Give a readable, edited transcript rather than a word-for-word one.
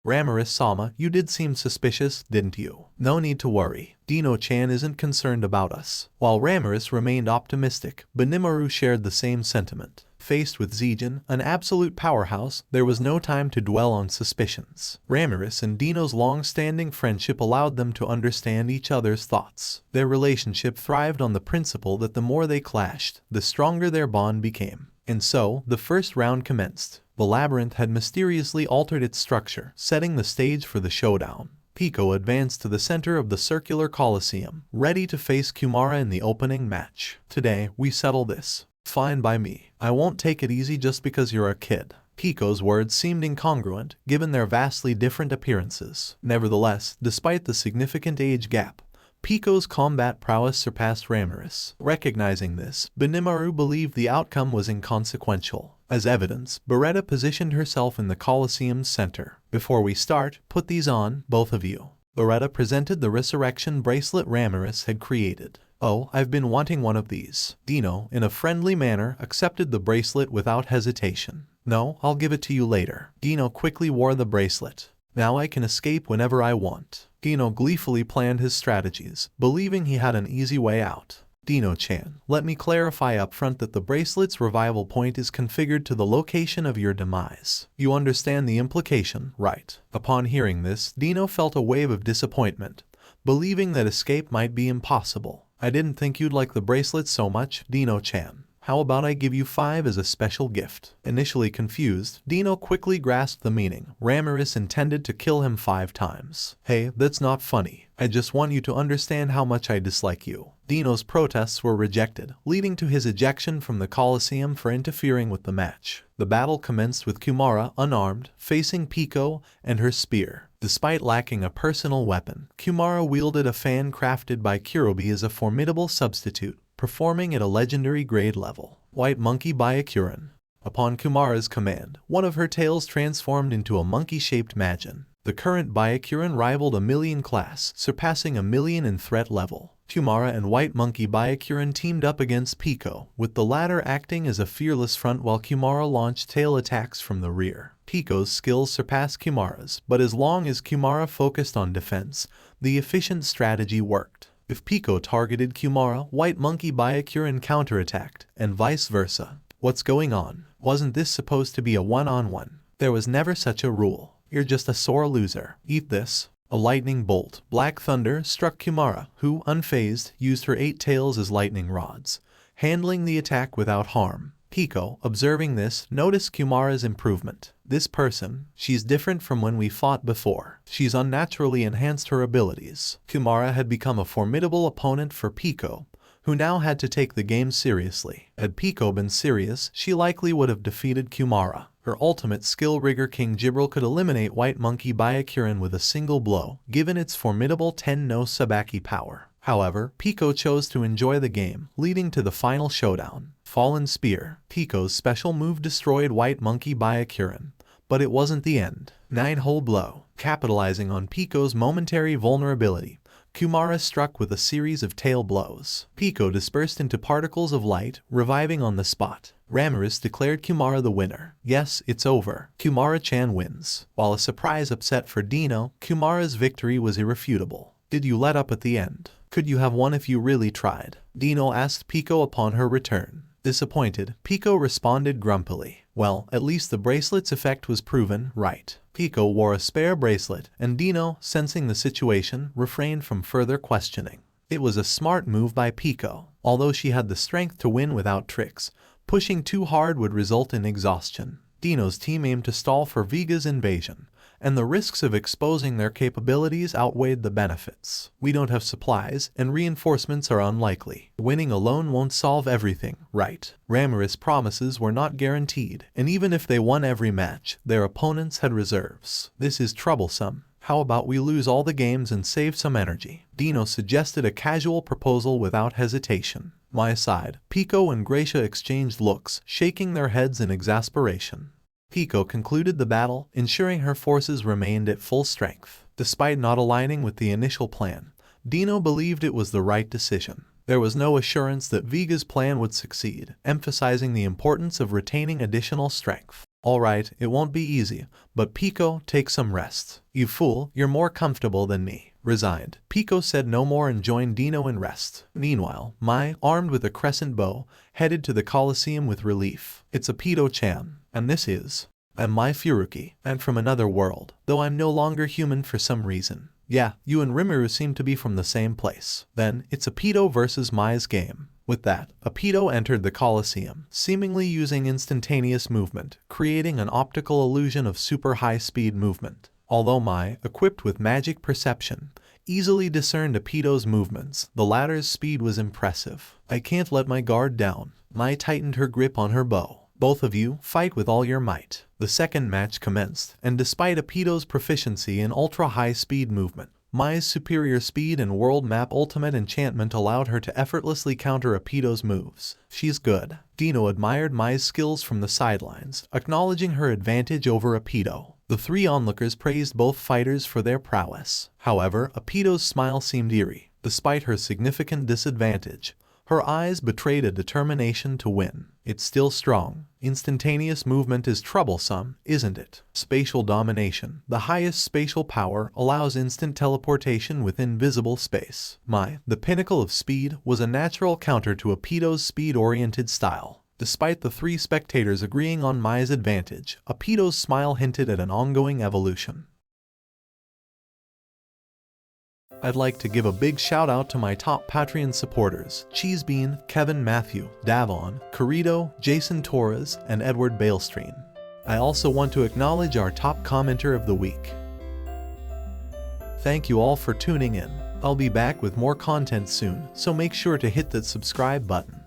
Ramirez-sama, you did seem suspicious, didn't you? No need to worry. Dino-chan isn't concerned about us. While Ramirez remained optimistic, Benimaru shared the same sentiment. Faced with Zijin, an absolute powerhouse, there was no time to dwell on suspicions. Ramirez and Dino's long-standing friendship allowed them to understand each other's thoughts. Their relationship thrived on the principle that the more they clashed, the stronger their bond became. And so, the first round commenced. The labyrinth had mysteriously altered its structure, setting the stage for the showdown. Pico advanced to the center of the circular Colosseum, ready to face Kumara in the opening match. Today, we settle this. Fine by me. I won't take it easy just because you're a kid. Pico's words seemed incongruent, given their vastly different appearances. Nevertheless, despite the significant age gap, Pico's combat prowess surpassed Ramirez. Recognizing this, Benimaru believed the outcome was inconsequential. As evidence, Beretta positioned herself in the Colosseum's center. Before we start, put these on, both of you. Beretta presented the resurrection bracelet Ramirez had created. Oh, I've been wanting one of these. Dino, in a friendly manner, accepted the bracelet without hesitation. No, I'll give it to you later. Dino quickly wore the bracelet. Now I can escape whenever I want. Dino gleefully planned his strategies, believing he had an easy way out. Dino-chan, let me clarify up front that the bracelet's revival point is configured to the location of your demise. You understand the implication, right? Upon hearing this, Dino felt a wave of disappointment, believing that escape might be impossible. I didn't think you'd like the bracelet so much, Dino-chan. How about I give you 5 as a special gift? Initially confused, Dino quickly grasped the meaning. Ramirez intended to kill him 5 times. Hey, that's not funny. I just want you to understand how much I dislike you. Dino's protests were rejected, leading to his ejection from the Colosseum for interfering with the match. The battle commenced with Kumara, unarmed, facing Pico and her spear. Despite lacking a personal weapon, Kumara wielded a fan crafted by Kurobe as a formidable substitute, performing at a legendary grade level. White Monkey Byakuran. Upon Kumara's command, one of her tails transformed into a monkey-shaped magin. The current Byakuran rivaled a million class, surpassing a million in threat level. Kumara and White Monkey Byakuran teamed up against Pico, with the latter acting as a fearless front while Kumara launched tail attacks from the rear. Pico's skills surpassed Kumara's, but as long as Kumara focused on defense, the efficient strategy worked. If Pico targeted Kumara, White Monkey Byakuran counterattacked, and vice versa. What's going on? Wasn't this supposed to be a one-on-one? There was never such a rule. You're just a sore loser. Eat this. A lightning bolt, Black Thunder, struck Kumara, who, unfazed, used her 8 tails as lightning rods, handling the attack without harm. Pico, observing this, noticed Kumara's improvement. This person, she's different from when we fought before. She's unnaturally enhanced her abilities. Kumara had become a formidable opponent for Pico, who now had to take the game seriously. Had Pico been serious, she likely would have defeated Kumara. Her ultimate skill rigger King Jibril could eliminate White Monkey Byakuran with a single blow, given its formidable Ten no Sabaki power. However, Pico chose to enjoy the game, leading to the final showdown. Fallen Spear. Pico's special move destroyed White Monkey Byakuran, but it wasn't the end. 9-hole blow. Capitalizing on Pico's momentary vulnerability, Kumara struck with a series of tail blows. Pico dispersed into particles of light, reviving on the spot. Ramirez declared Kumara the winner. Yes, it's over. Kumara-chan wins. While a surprise upset for Dino, Kumara's victory was irrefutable. Did you let up at the end? Could you have won if you really tried? Dino asked Pico upon her return. Disappointed, Pico responded grumpily. Well, at least the bracelet's effect was proven, right? Pico wore a spare bracelet, and Dino, sensing the situation, refrained from further questioning. It was a smart move by Pico. Although she had the strength to win without tricks, pushing too hard would result in exhaustion. Dino's team aimed to stall for Vega's invasion, and the risks of exposing their capabilities outweighed the benefits. We don't have supplies, and reinforcements are unlikely. Winning alone won't solve everything, right? Ramirez's promises were not guaranteed, and even if they won every match, their opponents had reserves. This is troublesome. How about we lose all the games and save some energy? Dino suggested a casual proposal without hesitation. Mai aside, Pico and Gracia exchanged looks, shaking their heads in exasperation. Pico concluded the battle, ensuring her forces remained at full strength. Despite not aligning with the initial plan, Dino believed it was the right decision. There was no assurance that Vega's plan would succeed, emphasizing the importance of retaining additional strength. Alright, it won't be easy, but Pico, take some rest. You fool, you're more comfortable than me. Resigned. Pico said no more and joined Dino in rest. Meanwhile, Mai, armed with a crescent bow, headed to the Colosseum with relief. It's Aito-chan, and this is... I'm Mai Furuki, and from another world, though I'm no longer human for some reason. Yeah, you and Rimuru seem to be from the same place. Then, it's Aito versus Mai's game. With that, Aito entered the Colosseum, seemingly using instantaneous movement, creating an optical illusion of super high-speed movement. Although Mai, equipped with magic perception, easily discerned Aito's movements, the latter's speed was impressive. I can't let my guard down. Mai tightened her grip on her bow. Both of you, fight with all your might. The second match commenced, and despite Aito's proficiency in ultra-high-speed movement, Mai's superior speed and world map ultimate enchantment allowed her to effortlessly counter Aito's moves. She's good. Dino admired Mai's skills from the sidelines, acknowledging her advantage over Aito. The three onlookers praised both fighters for their prowess. However, Aito's smile seemed eerie. Despite her significant disadvantage, her eyes betrayed a determination to win. It's still strong. Instantaneous movement is troublesome, isn't it? Spatial domination. The highest spatial power allows instant teleportation within visible space. Mai, the pinnacle of speed, was a natural counter to Aito's speed-oriented style. Despite the three spectators agreeing on Mai's advantage, Aito's smile hinted at an ongoing evolution. I'd like to give a big shout out to my top Patreon supporters, Cheesebean, Kevin Matthew, Davon, Corrido, Jason Torres, and Edward Bailstream. I also want to acknowledge our top commenter of the week. Thank you all for tuning in. I'll be back with more content soon, so make sure to hit that subscribe button.